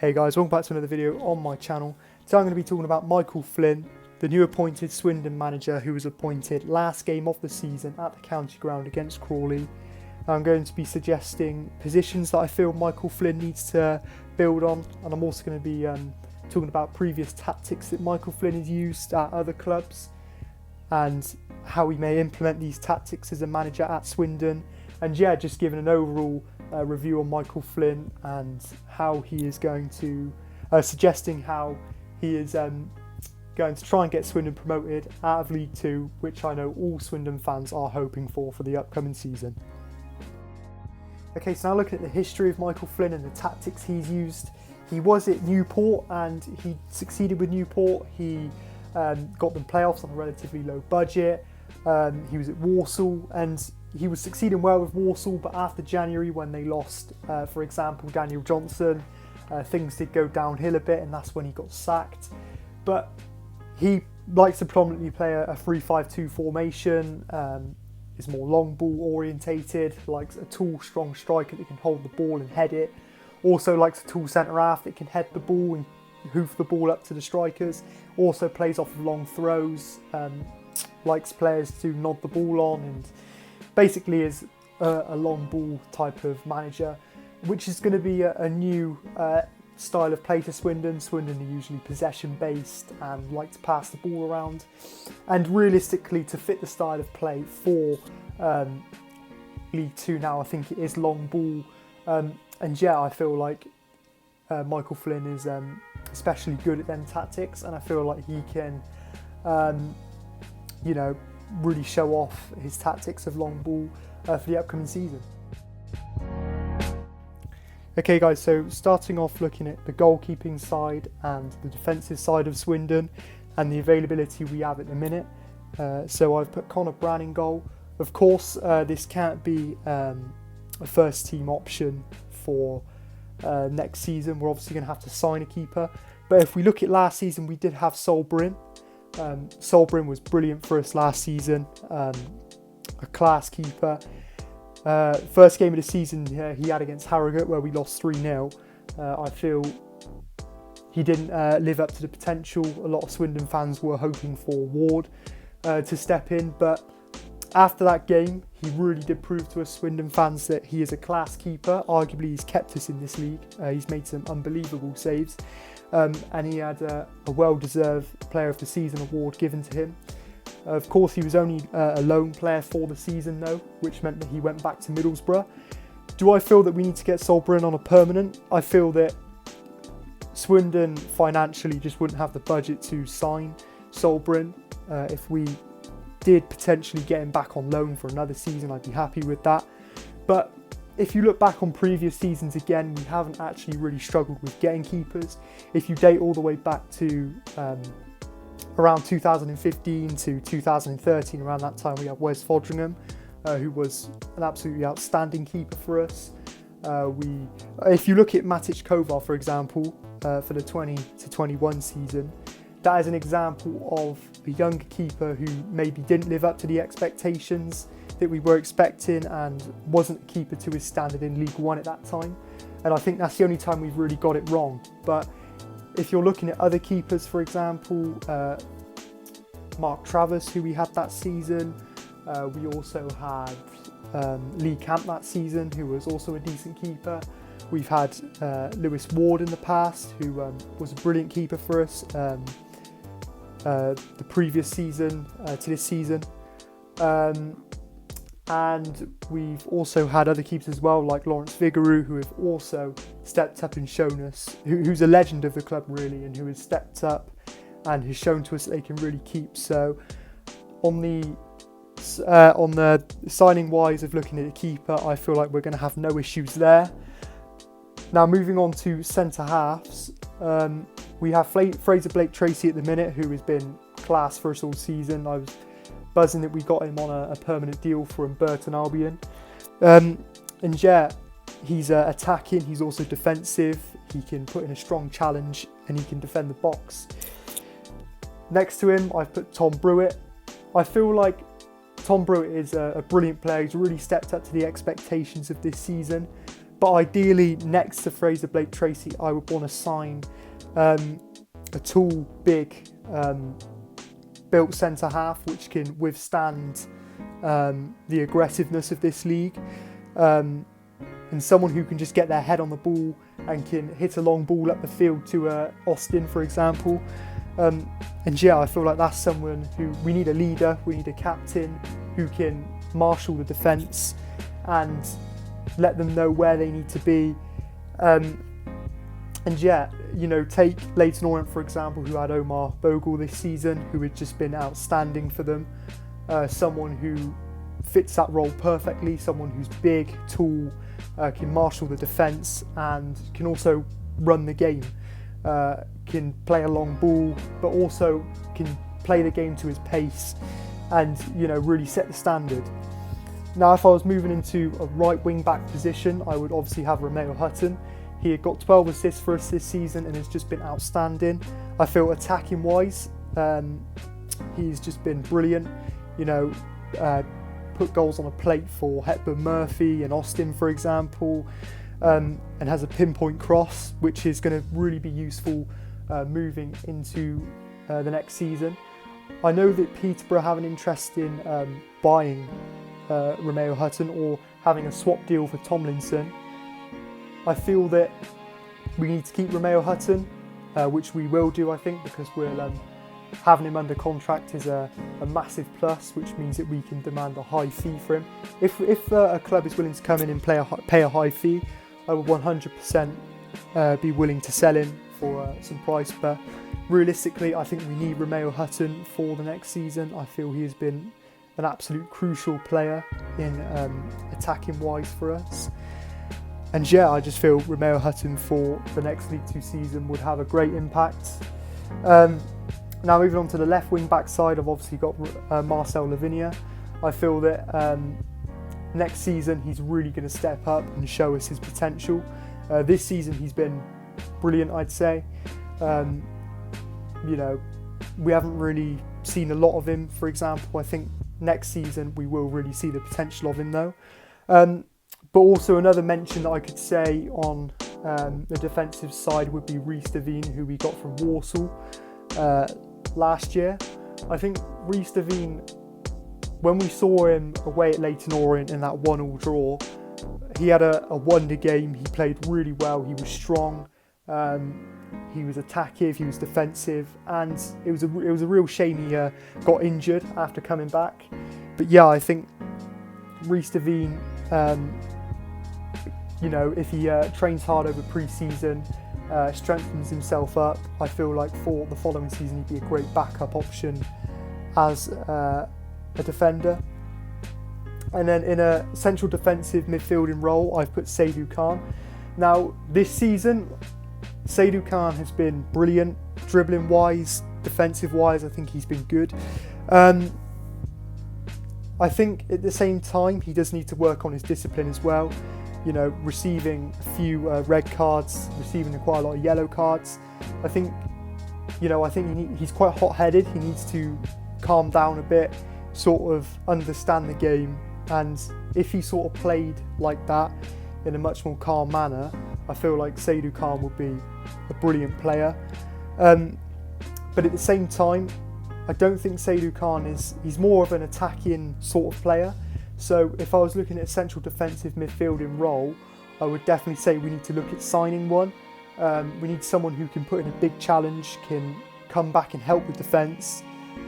Hey guys, welcome back to another video on my channel. Today I'm going to be talking about Micheal Flynn, the new appointed Swindon manager who was appointed last game of the season at the county ground against Crawley. I'm going to be suggesting positions that I feel Micheal Flynn needs to build on, and I'm also going to be talking about previous tactics that Micheal Flynn has used at other clubs and how he may implement these tactics as a manager at Swindon, and yeah, just giving an overall review on Micheal Flynn and how he is going to, suggesting how he is going to try and get Swindon promoted out of League 2, which I know all Swindon fans are hoping for the upcoming season. Okay, so now looking at the history of Micheal Flynn and the tactics he's used. He was at Newport and he succeeded with Newport. He got them playoffs on a relatively low budget. He was at Walsall and he was succeeding well with Walsall, but after January when they lost, for example, Daniel Johnson, things did go downhill a bit and that's when he got sacked. But he likes to predominantly play a 3-5-2 formation, is more long ball orientated, likes a tall, strong striker that can hold the ball and head it. Also likes a tall centre half that can head the ball and hoof the ball up to the strikers. Also plays off of long throws, likes players to nod the ball on, and basically is a long ball type of manager, which is going to be a new style of play to Swindon. Swindon are usually possession based and like to pass the ball around, and realistically to fit the style of play for League 2 now, I think it is long ball, and yeah, I feel like Micheal Flynn is especially good at them tactics, and I feel like he can really show off his tactics of long ball for the upcoming season. Okay guys, so starting off looking at the goalkeeping side and the defensive side of Swindon and the availability we have at the minute. So I've put Connor Brann in goal. Of course, this can't be a first team option for next season. We're obviously going to have to sign a keeper. But if we look at last season, we did have Solbrin. Solbrin was brilliant for us last season, a class keeper. First game of the season he had against Harrogate where we lost 3-0. I feel he didn't live up to the potential a lot of Swindon fans were hoping for Ward to step in, but after that game he really did prove to us Swindon fans that he is a class keeper. Arguably he's kept us in this league. He's made some unbelievable saves, and he had a well-deserved Player of the Season award given to him. Of course, he was only a loan player for the season though, which meant that he went back to Middlesbrough. Do I feel that we need to get Solbrin on a permanent? I feel that Swindon financially just wouldn't have the budget to sign Solbrin. If we did potentially get him back on loan for another season, I'd be happy with that. But if you look back on previous seasons again, we haven't actually really struggled with getting keepers. If you date all the way back to around 2015 to 2013, around that time we had Wes Fodringham, who was an absolutely outstanding keeper for us. If you look at Matic Kovar, for example, for the 20 to 21 season, that is an example of a younger keeper who maybe didn't live up to the expectations that we were expecting and wasn't a keeper to his standard in League 1 at that time. And I think that's the only time we've really got it wrong. But if you're looking at other keepers, for example, Mark Travers, who we had that season. We also had Lee Camp that season, who was also a decent keeper. We've had Lewis Ward in the past, who was a brilliant keeper for us the previous season to this season. And we've also had other keepers as well, like Lawrence Vigouroux, who have also stepped up and shown us, who's a legend of the club really, and who has stepped up and has shown to us that they can really keep. So on the signing wise of looking at a keeper, I feel like we're going to have no issues there. Now moving on to centre halves, we have Fraser Blake Tracy at the minute, who has been class for us all season. I was buzzing that we got him on a permanent deal from Burton Albion. And yeah, he's attacking, he's also defensive, he can put in a strong challenge and he can defend the box. Next to him, I've put Tom Brewitt. I feel like Tom Brewitt is a brilliant player. He's really stepped up to the expectations of this season. But ideally, next to Fraser Blake Tracy, I would want to sign a tall, big, built centre half which can withstand the aggressiveness of this league, and someone who can just get their head on the ball and can hit a long ball up the field to Austin, for example. And yeah, I feel like that's someone who we need, a leader, we need a captain who can marshal the defence and let them know where they need to be. And yeah, you know, take Leyton Orient, for example, who had Omar Bogle this season, who had just been outstanding for them. Someone who fits that role perfectly, someone who's big, tall, can marshal the defence and can also run the game, can play a long ball, but also can play the game to his pace and, you know, really set the standard. Now, if I was moving into a right wing back position, I would obviously have Romeo Hutton. He had got 12 assists for us this season and has just been outstanding. I feel attacking wise, he's just been brilliant. You know, put goals on a plate for Hepburn Murphy and Austin, for example, and has a pinpoint cross, which is going to really be useful moving into the next season. I know that Peterborough have an interest in buying Romeo Hutton or having a swap deal for Tomlinson. I feel that we need to keep Romeo Hutton, which we will do, I think, because we'll having him under contract is a massive plus, which means that we can demand a high fee for him. If a club is willing to come in and pay a high fee, I would 100% be willing to sell him for some price. But realistically, I think we need Romeo Hutton for the next season. I feel he has been an absolute crucial player in attacking wise for us. And yeah, I just feel Romeo Hutton for the next League Two season would have a great impact. Now moving on to the left wing back side, I've obviously got Marcel Lavinia. I feel that next season he's really going to step up and show us his potential. This season he's been brilliant, I'd say. You know, we haven't really seen a lot of him, for example. I think next season we will really see the potential of him though. But also another mention that I could say on the defensive side would be Rhys Devine, who we got from Walsall last year. I think Rhys Devine, when we saw him away at Leyton Orient in that 1-1 draw, he had a wonder game. He played really well. He was strong. He was attacking. He was defensive, and it was a real shame he got injured after coming back. But yeah, I think Rhys Devine, you know, if he trains hard over pre-season, strengthens himself up, I feel like for the following season he'd be a great backup option as a defender. And then in a central defensive midfielding role, I've put Seydou Khan. Now this season, Seydou Khan has been brilliant, dribbling wise, defensive wise. I think he's been good. I think at the same time he does need to work on his discipline as well. You know, receiving a few red cards, receiving quite a lot of yellow cards. I think, you know, he's quite hot-headed. He needs to calm down a bit, sort of understand the game. And if he sort of played like that in a much more calm manner, I feel like Seydou Khan would be a brilliant player. But at the same time, I don't think Seydou Khan he's more of an attacking sort of player. So if I was looking at a central defensive midfielding role, I would definitely say we need to look at signing one. We need someone who can put in a big challenge, can come back and help with defence,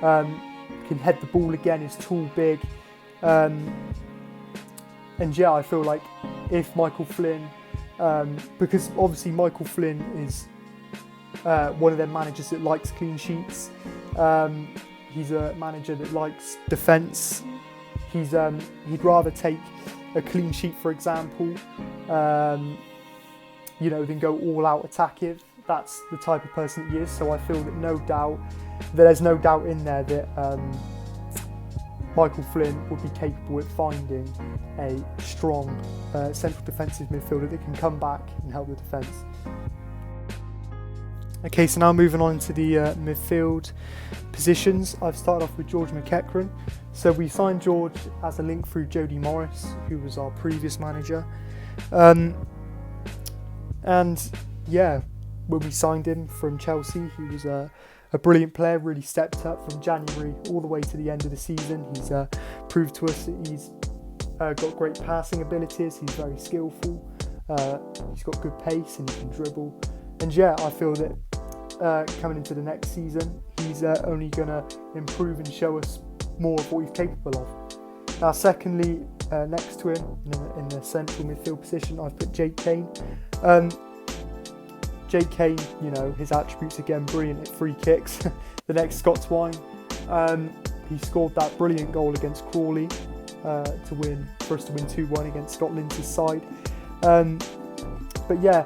can head the ball again, is tall, big. And yeah, I feel like if Micheal Flynn, because obviously Micheal Flynn is one of them managers that likes clean sheets. He's a manager that likes defence. He'd rather take a clean sheet, for example, you know, than go all out attacking. That's the type of person he is. So I feel that there's no doubt in there that Micheal Flynn would be capable of finding a strong central defensive midfielder that can come back and help the defence. Okay, so now moving on to the midfield positions. I've started off with George McEachran. So we signed George as a link through Jody Morris, who was our previous manager. And yeah, when we signed him from Chelsea, he was a brilliant player, really stepped up from January all the way to the end of the season. He's proved to us that he's got great passing abilities, he's very skillful, he's got good pace and he can dribble. And yeah, I feel that coming into the next season, he's only going to improve and show us more of what he's capable of. Now secondly, next to him in the central midfield position, I've put Jake Kane. Jake Kane, his attributes again, brilliant at free kicks. The next Scots wine. He scored that brilliant goal against Crawley for us to win 2-1 against Scotland's side. But yeah,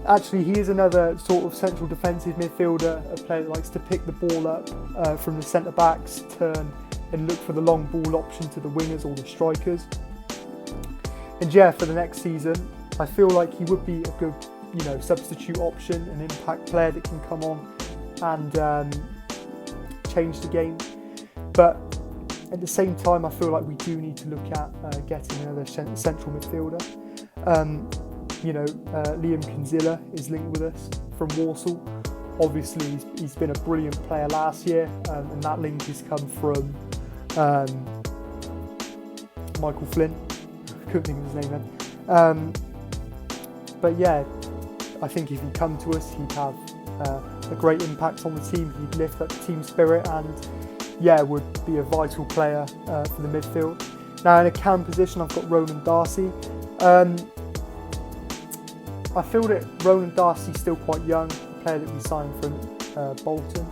actually he is another sort of central defensive midfielder, a player that likes to pick the ball up from the centre backs, turn and look for the long ball option to the wingers or the strikers. And yeah, for the next season, I feel like he would be a good substitute option, an impact player that can come on and change the game. But at the same time, I feel like we do need to look at getting another central midfielder. Liam Kinsella is linked with us from Walsall. Obviously, he's been a brilliant player last year, and that link has come from Micheal Flynn. I couldn't think of his name then. But yeah, I think if he'd come to us, he'd have a great impact on the team. He'd lift up the team spirit and would be a vital player for the midfield. Now in a cam position, I've got Ronan Darcy. I feel that Ronan Darcy's still quite young, a player that we signed from Bolton.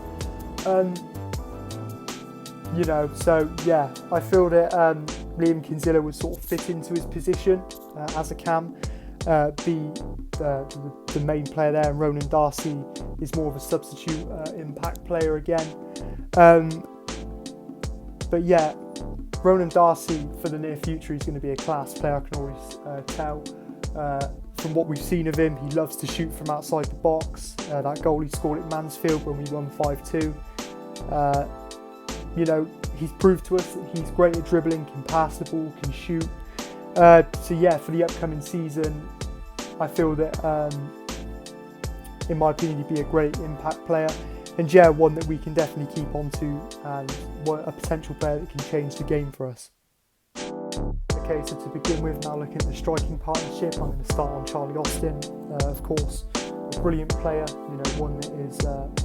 I feel that Liam Kinsella would sort of fit into his position as a cam, be the main player there, and Ronan Darcy is more of a substitute impact player again. But yeah, Ronan Darcy for the near future is going to be a class player, I can always tell. From what we've seen of him, he loves to shoot from outside the box. That goal he scored at Mansfield when we won 5-2. He's proved to us that he's great at dribbling, can pass the ball, can shoot. For the upcoming season, I feel that, in my opinion, he'd be a great impact player. And one that we can definitely keep on to, and a potential player that can change the game for us. Okay, so to begin with, now looking at the striking partnership, I'm going to start on Charlie Austin. Of course, a brilliant player, one that is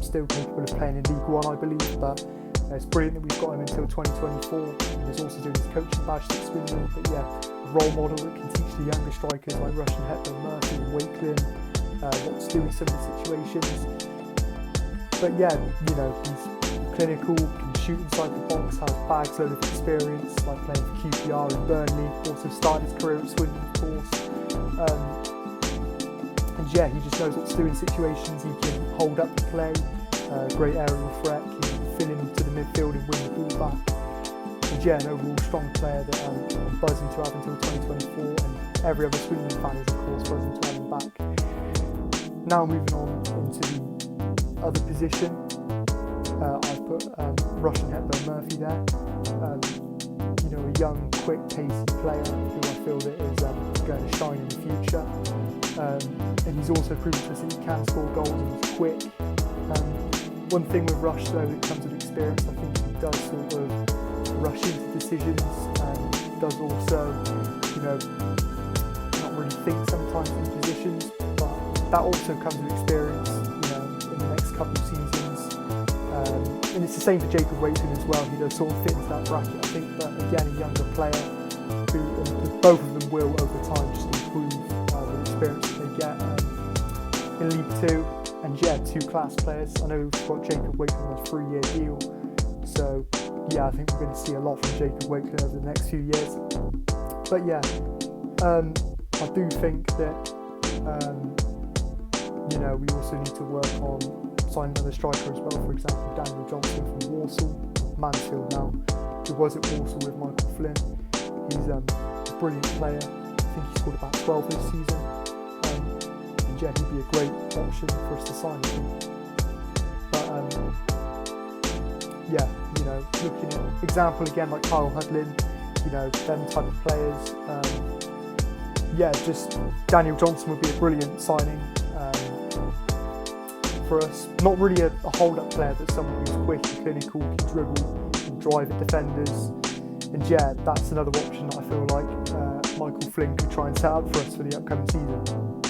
still capable of playing in League One, I believe, but it's brilliant that we've got him until 2024. He's also doing his coaching badge at Swindon, but a role model that can teach the younger strikers like Rush and Hepburn Murphy and Wakelin what to do in some of the situations. But he's clinical, can shoot inside the box, has bags load of experience, like playing for QPR and Burnley, also started his career at Swindon, of course. He just knows what to do in situations. He can hold up the play, great aerial threat, can fill into the midfield and win the ball back. And an overall strong player that I'm buzzing to have until 2024, and every other Swindon fan is of course buzzing to have him back. Now moving on into the other position, I've put Rush and Hepburn Murphy there. A young, quick, pacey player who I feel that is going to shine in the future. And he's also proven to us that he can score goals and he's quick. One thing with Rush though that comes with experience, I think he does sort of rush into decisions and does also, not really think sometimes in positions, but that also comes with experience, in the next couple of seasons. And it's the same for Jacob Wakelin as well. He does sort of fit into that bracket, I think, but again, a younger player who, and both of them will over time just improve the experience that they get in League Two. And two class players. I know we've got Jacob Wakelin on a 3-year deal, so I think we're going to see a lot from Jacob Wakelin over the next few years. But I do think that we also need to work on signing another striker as well. For example, Daniel Johnson from Walsall, Mansfield now, who was at Walsall with Micheal Flynn. He's a brilliant player. I think he scored about 12 this season. He'd be a great option for us to sign him. But looking at example again like Kyle Hudlin, them type of players. Just Daniel Johnson would be a brilliant signing. for us. Not really a hold-up player, but someone who's quick and clinical, can dribble and drive at defenders. And yeah, that's another option that I feel like Micheal Flynn could try and set up for us for the upcoming season.